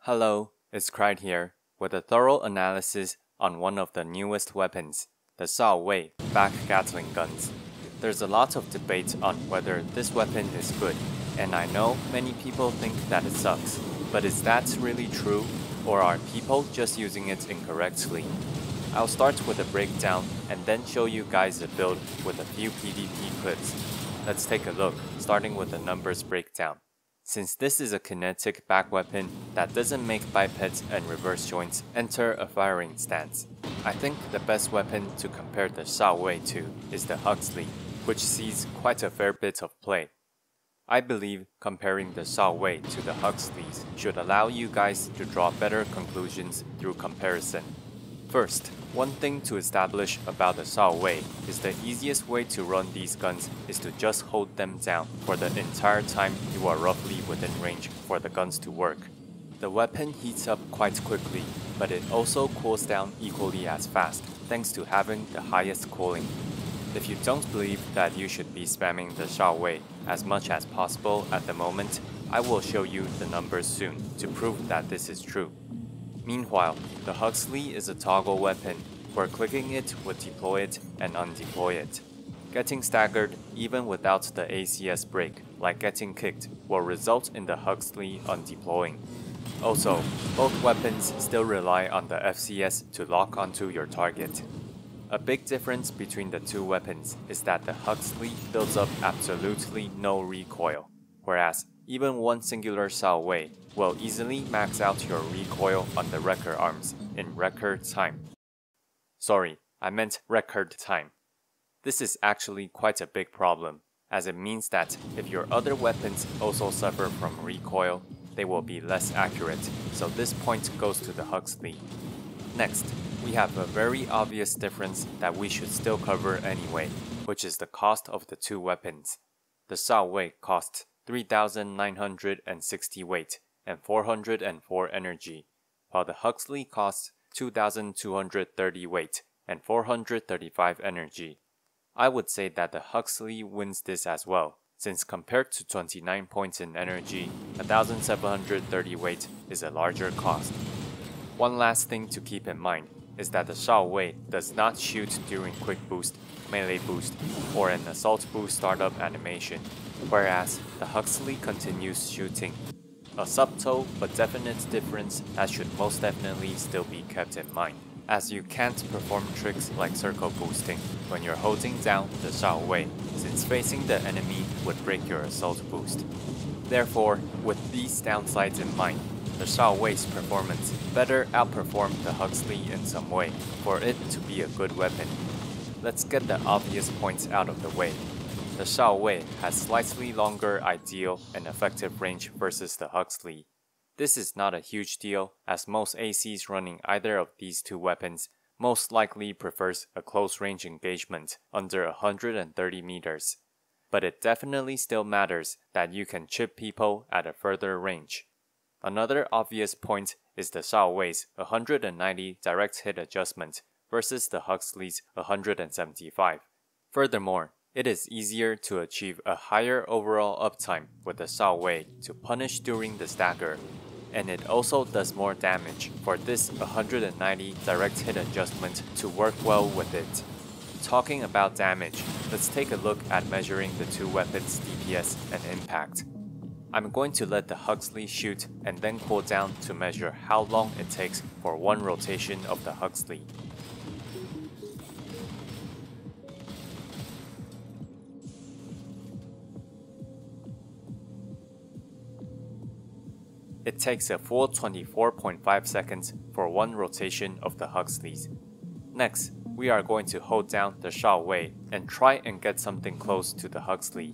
Hello, it's Cried here, with a thorough analysis on one of the newest weapons, the Shao Wei back Gatling guns. There's a lot of debate on whether this weapon is good, and I know many people think that it sucks, but is that really true, or are people just using it incorrectly? I'll start with a breakdown and then show you guys a build with a few PvP clips. Let's take a look, starting with the numbers breakdown. Since this is a kinetic back weapon that doesn't make bipeds and reverse joints enter a firing stance, I think the best weapon to compare the Shao Wei to is the Huxley, which sees quite a fair bit of play. I believe comparing the Shao Wei to the Huxleys should allow you guys to draw better conclusions through comparison. First, one thing to establish about the Shao Wei is the easiest way to run these guns is to just hold them down for the entire time you are roughly within range for the guns to work. The weapon heats up quite quickly, but it also cools down equally as fast thanks to having the highest cooling. If you don't believe that you should be spamming the Shao Wei as much as possible at the moment, I will show you the numbers soon to prove that this is true. Meanwhile, the Huxley is a toggle weapon, where clicking it would deploy it and undeploy it. Getting staggered even without the ACS break, like getting kicked, will result in the Huxley undeploying. Also, both weapons still rely on the FCS to lock onto your target. A big difference between the two weapons is that the Huxley builds up absolutely no recoil, whereas even one singular Shao Wei will easily max out your recoil on the wrecker arms in record time. Sorry, I meant record time. This is actually quite a big problem, as it means that if your other weapons also suffer from recoil, they will be less accurate, so this point goes to the Huxley. Next, we have a very obvious difference that we should still cover anyway, which is the cost of the two weapons. The Shao Wei costs 3,960 weight and 404 energy, while the Huxley costs 2,230 weight and 435 energy. I would say that the Huxley wins this as well, since compared to 29 points in energy, 1,730 weight is a larger cost. One last thing to keep in mind is that the Shao Wei does not shoot during quick boost, melee boost, or an assault boost startup animation, whereas the Huxley continues shooting. A subtle but definite difference that should most definitely still be kept in mind, as you can't perform tricks like circle boosting when you're holding down the Shao Wei, since facing the enemy would break your assault boost. Therefore, with these downsides in mind, the Shao Wei's performance better outperform the Huxley in some way for it to be a good weapon. Let's get the obvious points out of the way. The Shao Wei has slightly longer ideal and effective range versus the Huxley. This is not a huge deal, as most ACs running either of these two weapons most likely prefers a close range engagement under 130 meters. But it definitely still matters that you can chip people at a further range. Another obvious point is the Shao Wei's 190 direct hit adjustment versus the Huxley's 175. Furthermore, it is easier to achieve a higher overall uptime with the Shao Wei to punish during the stagger, and it also does more damage for this 190 direct hit adjustment to work well with it. Talking about damage, let's take a look at measuring the two weapons' DPS and impact. I'm going to let the Huxley shoot and then cool down to measure how long it takes for one rotation of the Huxley. It takes a full 24.5 seconds for one rotation of the Huxleys. Next, we are going to hold down the Shao Wei and try and get something close to the Huxley.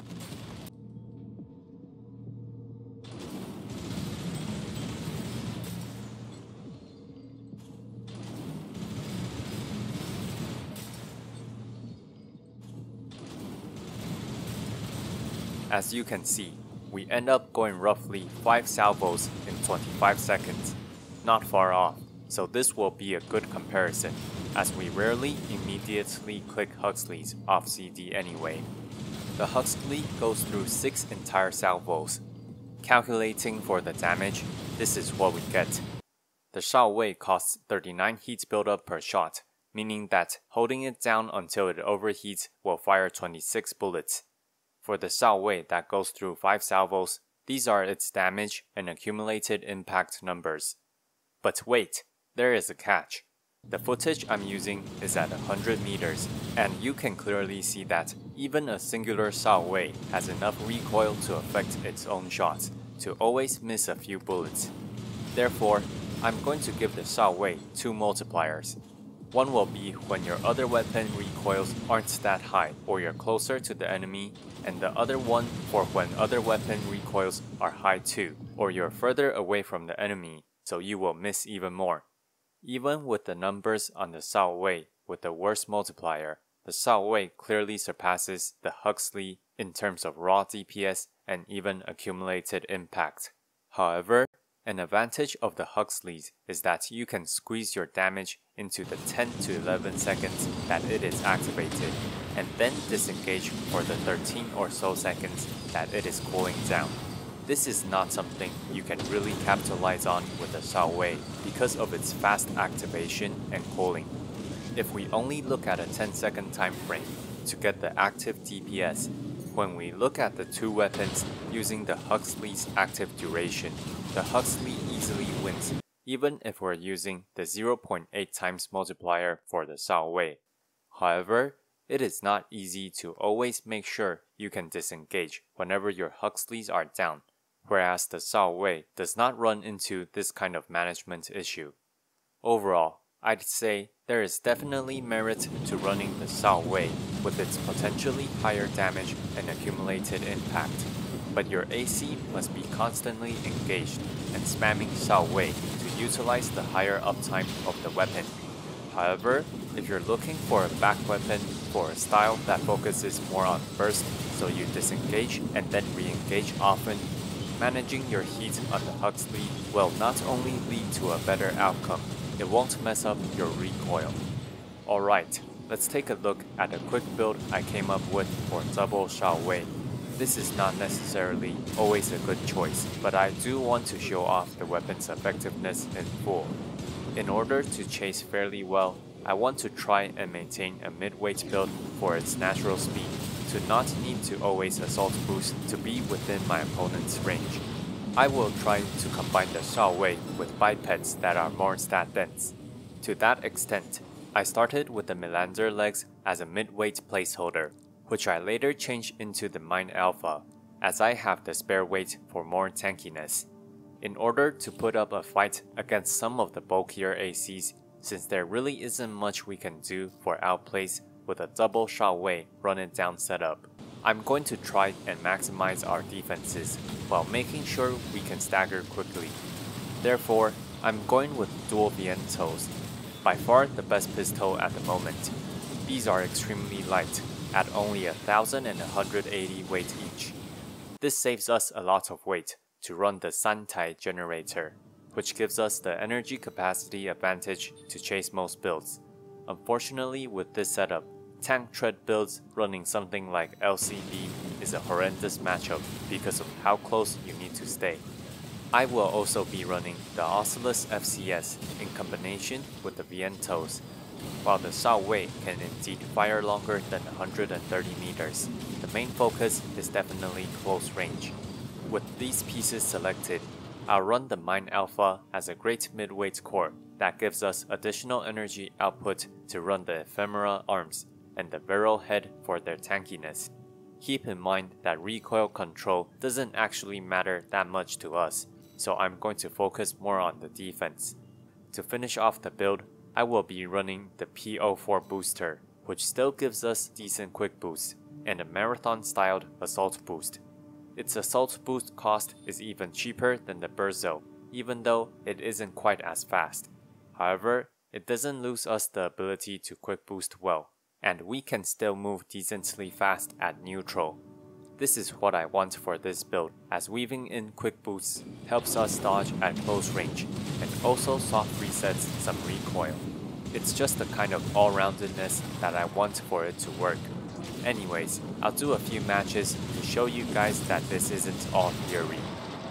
As you can see, we end up going roughly 5 salvos in 25 seconds. Not far off, so this will be a good comparison, as we rarely immediately click Huxleys off CD anyway. The Huxley goes through 6 entire salvos. Calculating for the damage, this is what we get. The Shao Wei costs 39 heat buildup per shot, meaning that holding it down until it overheats will fire 26 bullets. For the Shao Wei that goes through 5 salvos, these are its damage and accumulated impact numbers. But wait, there is a catch. The footage I'm using is at 100 meters, and you can clearly see that even a singular Shao Wei has enough recoil to affect its own shots, to always miss a few bullets. Therefore, I'm going to give the Shao Wei 2 multipliers. One will be when your other weapon recoils aren't that high or you're closer to the enemy, and the other one for when other weapon recoils are high too, or you're further away from the enemy, so you will miss even more. Even with the numbers on the Shao Wei with the worst multiplier, the Shao Wei clearly surpasses the Huxley in terms of raw DPS and even accumulated impact. However, an advantage of the Huxleys is that you can squeeze your damage into the 10 to 11 seconds that it is activated, and then disengage for the 13 or so seconds that it is cooling down. This is not something you can really capitalize on with the Shao Wei because of its fast activation and cooling. If we only look at a 10-second time frame to get the active DPS, when we look at the 2 weapons using the Huxley's active duration, the Huxley easily wins even if we're using the 0.8 times multiplier for the Shao Wei. However, it is not easy to always make sure you can disengage whenever your Huxleys are down, whereas the Shao Wei does not run into this kind of management issue. Overall, I'd say there is definitely merit to running the Shao Wei with its potentially higher damage and accumulated impact, but your AC must be constantly engaged and spamming Shao Wei to utilize the higher uptime of the weapon. However, if you're looking for a back weapon for a style that focuses more on burst, so you disengage and then re-engage often, managing your heat on the Huxley will not only lead to a better outcome, it won't mess up your recoil. Alright, let's take a look at a quick build I came up with for double Shao Wei. This is not necessarily always a good choice, but I do want to show off the weapon's effectiveness in full. In order to chase fairly well, I want to try and maintain a mid-weight build for its natural speed, to not need to always assault boost to be within my opponent's range. I will try to combine the Shao Wei with bipeds that are more stat dense. To that extent, I started with the Melander legs as a mid-weight placeholder, which I later changed into the Mine Alpha, as I have the spare weight for more tankiness. In order to put up a fight against some of the bulkier ACs, since there really isn't much we can do for outplays with a double Shao Wei run it down setup, I'm going to try and maximize our defenses while making sure we can stagger quickly. Therefore, I'm going with dual Vientos, by far the best pistol at the moment. These are extremely light, at only 1,180 weight each. This saves us a lot of weight to run the Santai generator, which gives us the energy capacity advantage to chase most builds. Unfortunately, with this setup, tank tread builds running something like LCB is a horrendous matchup because of how close you need to stay. I will also be running the Oculus FCS in combination with the Vientos. While the Shao Wei can indeed fire longer than 130 meters, the main focus is definitely close range. With these pieces selected, I'll run the Mine Alpha as a great mid-weight core that gives us additional energy output to run the Ephemera arms and the Viral head for their tankiness. Keep in mind that recoil control doesn't actually matter that much to us, so I'm going to focus more on the defense. To finish off the build, I will be running the P04 booster, which still gives us decent quick boost, and a marathon-styled assault boost. Its assault boost cost is even cheaper than the Burzo, even though it isn't quite as fast. However, it doesn't lose us the ability to quick boost well, and we can still move decently fast at neutral. This is what I want for this build, as weaving in quick boosts helps us dodge at close range, and also soft resets some recoil. It's just the kind of all-roundedness that I want for it to work. Anyways, I'll do a few matches to show you guys that this isn't all theory.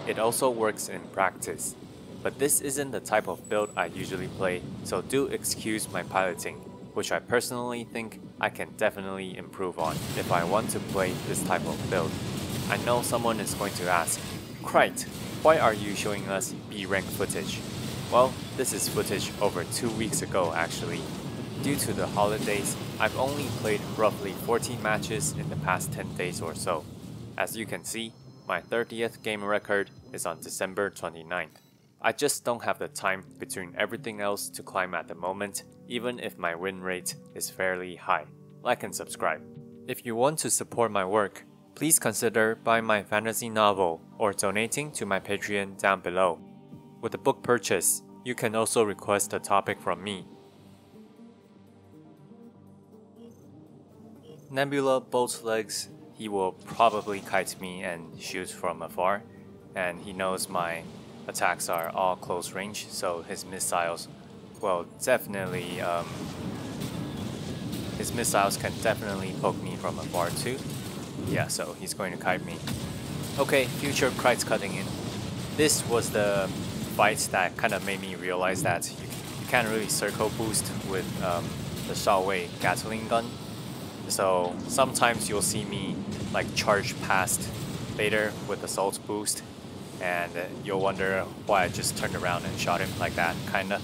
It also works in practice. but this isn't the type of build I usually play, so do excuse my piloting, which I personally think I can definitely improve on if I want to play this type of build. I know someone is going to ask, "Crite, why are you showing us B rank footage?" Well, this is footage over 2 weeks ago actually. Due to the holidays, I've only played roughly 14 matches in the past 10 days or so. As you can see, my 30th game record is on December 29th. I just don't have the time between everything else to climb at the moment, even if my win rate is fairly high. Like and subscribe. If you want to support my work, please consider buying my fantasy novel or donating to my Patreon down below. With the book purchase, you can also request a topic from me. Nebula both legs, he will probably kite me and shoot from afar, and he knows my attacks are all close range, so his missiles will definitely can definitely poke me from afar too. Yeah, so he's going to kite me. Okay, future Crite's cutting in. This was the fight that kind of made me realize that you can't really circle boost with the Shao Wei Gatling gun. So sometimes you'll see me like charge past later with assault boost, and you'll wonder why I just turned around and shot him like that, kinda.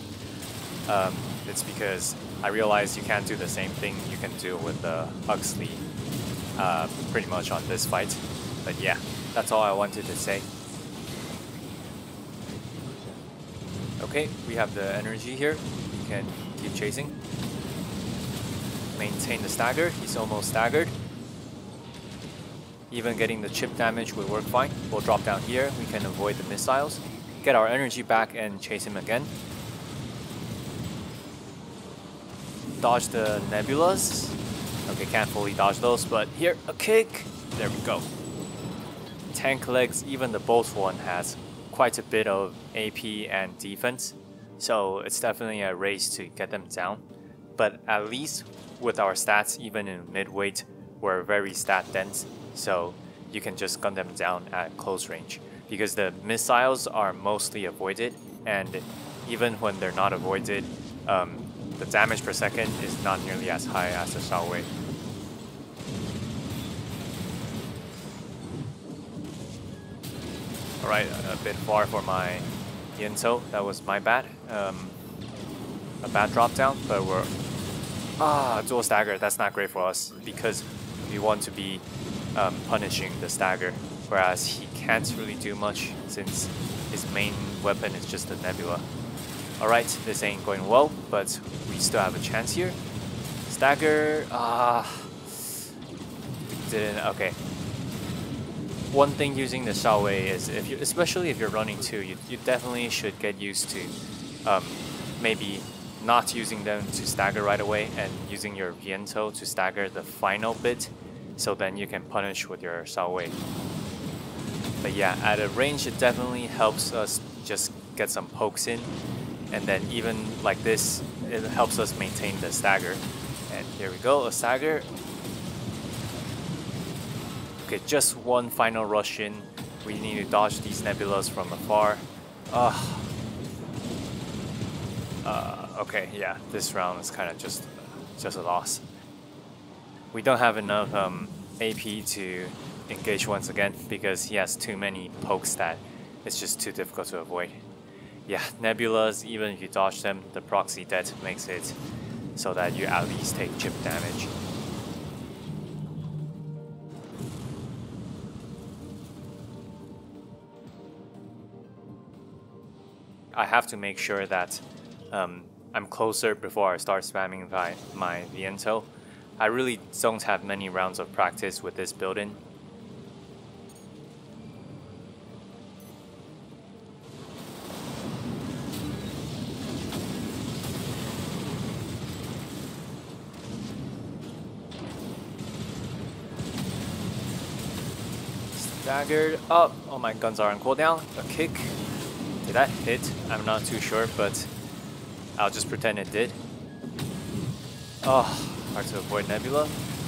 It's because I realized you can't do the same thing you can do with the Huxley pretty much on this fight. But yeah, that's all I wanted to say. Okay, we have the energy here. We can keep chasing. Maintain the stagger. He's almost staggered. Even getting the chip damage will work fine. We'll drop down here. We can avoid the missiles. Get our energy back and chase him again. Dodge the nebulas. Okay, can't fully dodge those, but here, a kick. There we go. Tank legs, even the bolt one has quite a bit of AP and defense, so it's definitely a race to get them down. But at least with our stats, even in mid-weight, we're very stat dense, so you can just gun them down at close range. Because the missiles are mostly avoided, and even when they're not avoided, the damage per second is not nearly as high as the Shao Wei. Alright, a bit far for my Yinto, that was my bad. A bad drop down, but we're... dual stagger, that's not great for us because we want to be punishing the stagger, whereas he can't really do much since his main weapon is just the nebula. Alright, this ain't going well, but we still have a chance here. Stagger, didn't, okay. One thing using the Shao Wei is, especially if you're running two, you definitely should get used to maybe not using them to stagger right away and using your Viento to stagger the final bit, so then you can punish with your Shao Wei. But yeah, at a range it definitely helps us just get some pokes in, and then even like this, it helps us maintain the stagger. And here we go, a stagger. Okay, just one final rush in. We need to dodge these nebulas from afar. Okay, yeah, this round is kind of just a loss. We don't have enough AP to engage once again because he has too many pokes that it's just too difficult to avoid. Yeah, nebulas, even if you dodge them, the proxy death makes it so that you at least take chip damage. I have to make sure that I'm closer before I start spamming my Viento. I really don't have many rounds of practice with this build-in. Staggered up. Oh, my guns are on cooldown. A kick. Did that hit? I'm not too sure, but I'll just pretend it did. Oh, hard to avoid Nebula.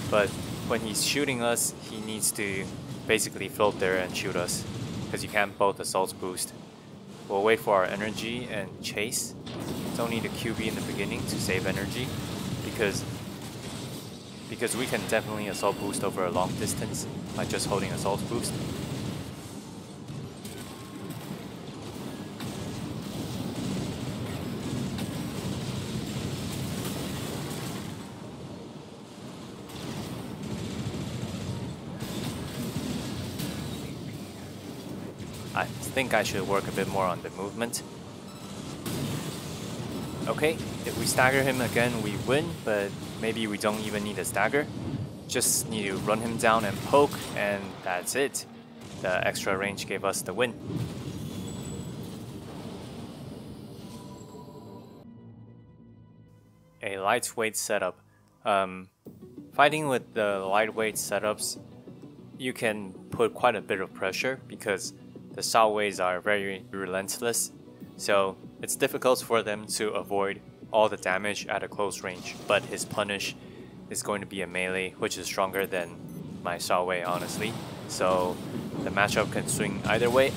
But when he's shooting us, he needs to basically float there and shoot us, because you can't both assault boost. We'll wait for our energy and chase. Don't need a QB in the beginning to save energy because we can definitely assault boost over a long distance by just holding assault boost. I think I should work a bit more on the movement. Okay, if we stagger him again, we win, but maybe we don't even need a stagger. Just need to run him down and poke, and that's it. The extra range gave us the win. A lightweight setup. Fighting with the lightweight setups, you can put quite a bit of pressure because the Shao Weis are very relentless, so it's difficult for them to avoid all the damage at a close range, but his punish is going to be a melee, which is stronger than my Shao Wei, honestly, so the matchup can swing either way.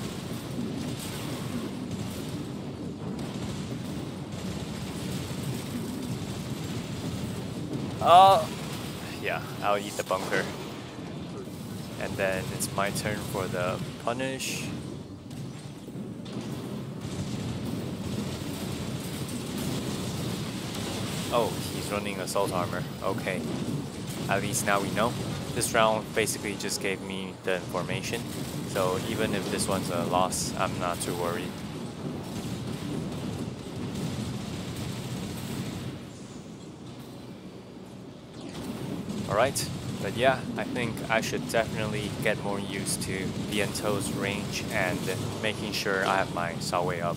Yeah, I'll eat the bunker. And then it's my turn for the punish. Oh, he's running assault armor. Okay. At least now we know. This round basically just gave me the information. So even if this one's a loss, I'm not too worried. Alright, but yeah, I think I should definitely get more used to Viento's range and making sure I have my Shao Wei up.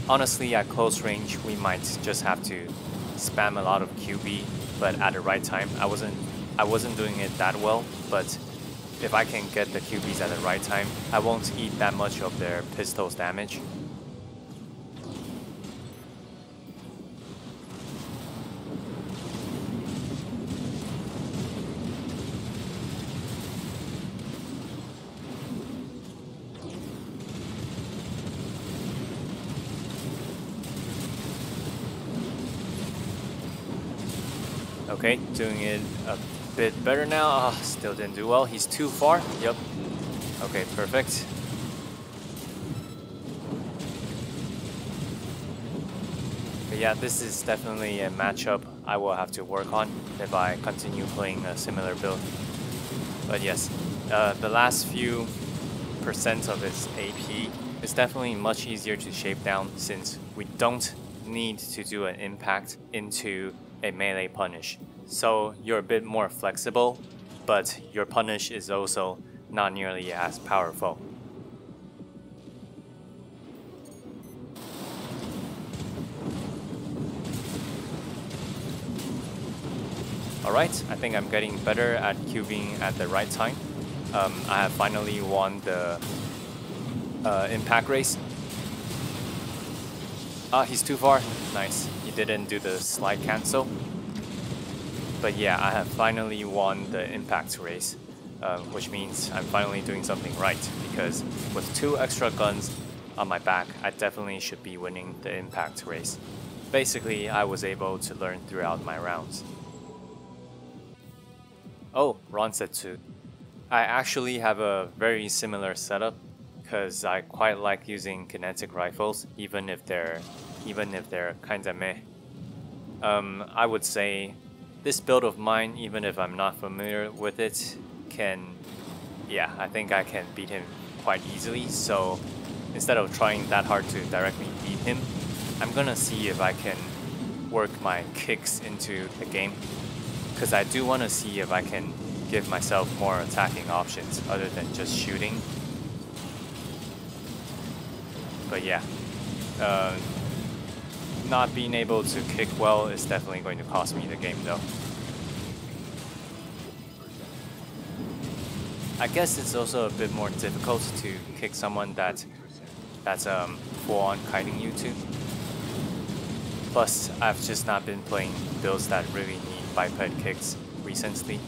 Honestly, at close range, we might just have to spam a lot of QB, but at the right time, I wasn't doing it that well, but if I can get the QBs at the right time, I won't eat that much of their pistol's damage. Okay, doing it a bit better now. Oh, still didn't do well. He's too far. Yep. Okay, perfect. But yeah, this is definitely a matchup I will have to work on if I continue playing a similar build. But yes, the last few percent of its AP is definitely much easier to shape down since we don't need to do an impact into a melee punish. So you're a bit more flexible, but your punish is also not nearly as powerful. Alright, I think I'm getting better at QBing at the right time. I have finally won the impact race. Ah, he's too far. Nice. He didn't do the slide cancel. But yeah, I have finally won the impact race, which means I'm finally doing something right, because with 2 extra guns on my back, I definitely should be winning the impact race. Basically, I was able to learn throughout my rounds. Oh, Ronsetsu. I actually have a very similar setup, because I quite like using kinetic rifles, even if they're kinda meh. I would say this build of mine, even if I'm not familiar with it, I think I can beat him quite easily. So instead of trying that hard to directly beat him, I'm gonna see if I can work my kicks into the game, because I do want to see if I can give myself more attacking options other than just shooting. But yeah, not being able to kick well is definitely going to cost me the game though. I guess it's also a bit more difficult to kick someone that's full-on kiting you too. Plus, I've just not been playing builds that really need biped kicks recently.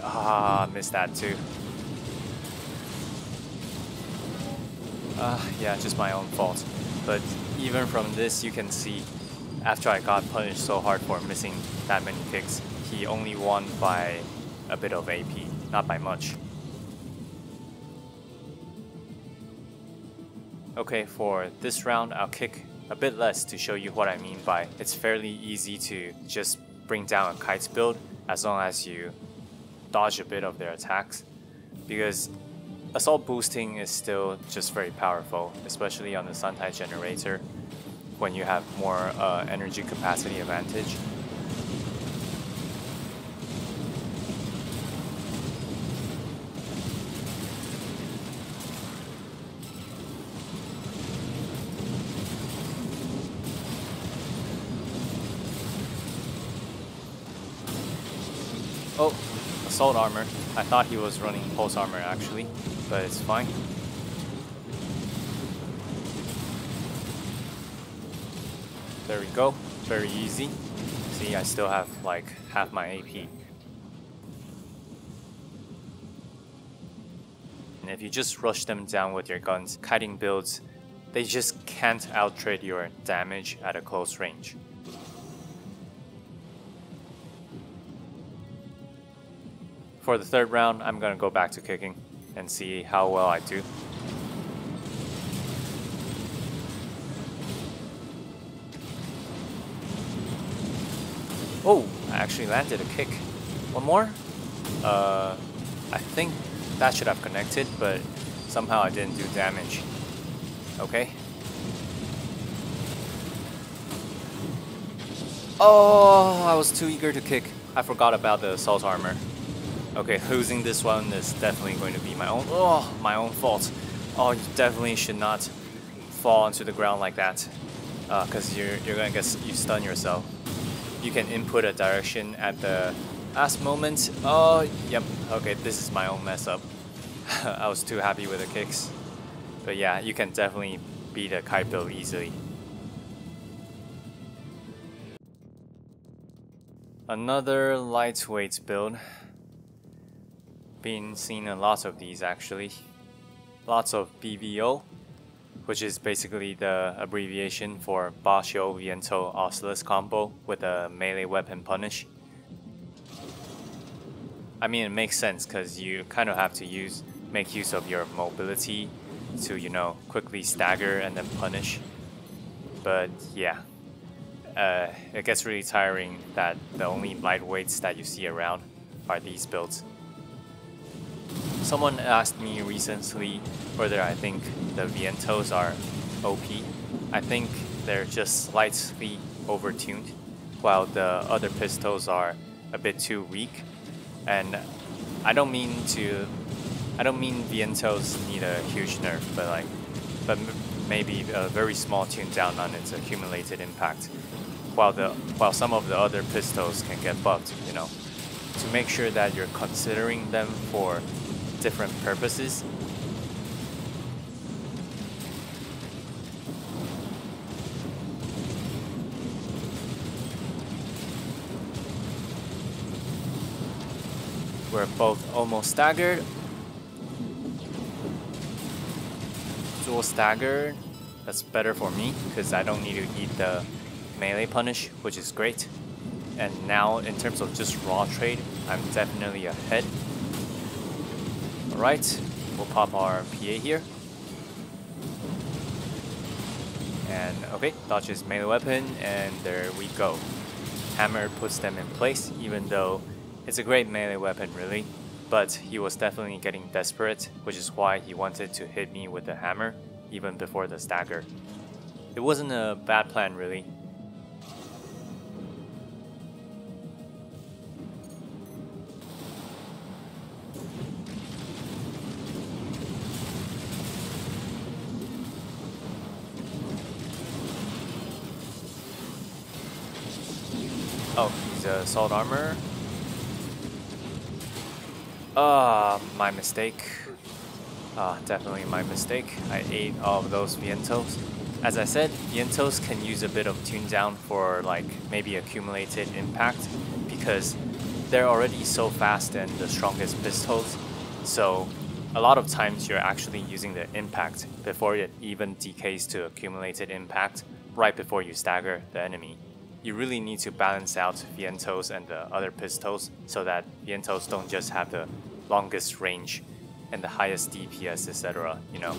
Ah, missed that too. Yeah, just my own fault. But even from this, you can see, after I got punished so hard for missing that many kicks, he only won by a bit of AP, not by much. Okay, for this round, I'll kick a bit less to show you what I mean by it's fairly easy to just bring down a kite's build as long as you dodge a bit of their attacks, because assault boosting is still just very powerful, especially on the Sun type generator when you have more energy capacity advantage. Oh, assault armor. I thought he was running pulse armor actually, but it's fine. There we go, very easy. See, I still have like half my AP. And if you just rush them down with your guns, kiting builds, they just can't outtrade your damage at a close range. For the third round, I'm gonna go back to kicking and see how well I do. Oh, I actually landed a kick. One more? I think that should have connected, but somehow I didn't do damage. Okay. Oh, I was too eager to kick. I forgot about the assault armor. Okay, losing this one is definitely going to be my own fault. Oh, you definitely should not fall onto the ground like that, because you're gonna you stun yourself. You can input a direction at the last moment. Oh, yep. Okay, this is my own mess up. I was too happy with the kicks, but yeah, you can definitely beat a kite build easily. Another lightweight build. Been seeing a lot of these actually. Lots of BVO, which is basically the abbreviation for Basho Viento Oscillus combo with a melee weapon punish. I mean, it makes sense because you kind of have to make use of your mobility to, you know, quickly stagger and then punish. But yeah, it gets really tiring that the only lightweights that you see around are these builds. Someone asked me recently whether I think the Vientos are OP. I think they're just slightly overtuned, while the other pistols are a bit too weak. And I don't mean Vientos need a huge nerf, but maybe a very small tune down on its accumulated impact, while some of the other pistols can get buffed, you know, to make sure that you're considering them for different purposes. We're both almost staggered. Dual staggered. That's better for me because I don't need to eat the melee punish, which is great. And now in terms of just raw trade, I'm definitely ahead. Alright, we'll pop our PA here. And okay, dodges melee weapon, and there we go. Hammer puts them in place, even though it's a great melee weapon really. But he was definitely getting desperate, which is why he wanted to hit me with the hammer, even before the stagger. It wasn't a bad plan really. Oh, he's assault armor. My mistake. Definitely my mistake. I ate all of those vientos. As I said, vientos can use a bit of tune down for like maybe accumulated impact because they're already so fast and the strongest pistols. So a lot of times you're actually using the impact before it even decays to accumulated impact right before you stagger the enemy. You really need to balance out vientos and the other pistols so that vientos don't just have the longest range and the highest DPS, etc., you know.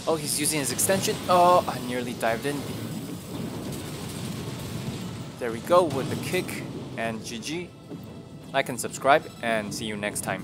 Oh, he's using his extension. Oh, I nearly dived in. There we go with the kick and GG. Like and subscribe and see you next time.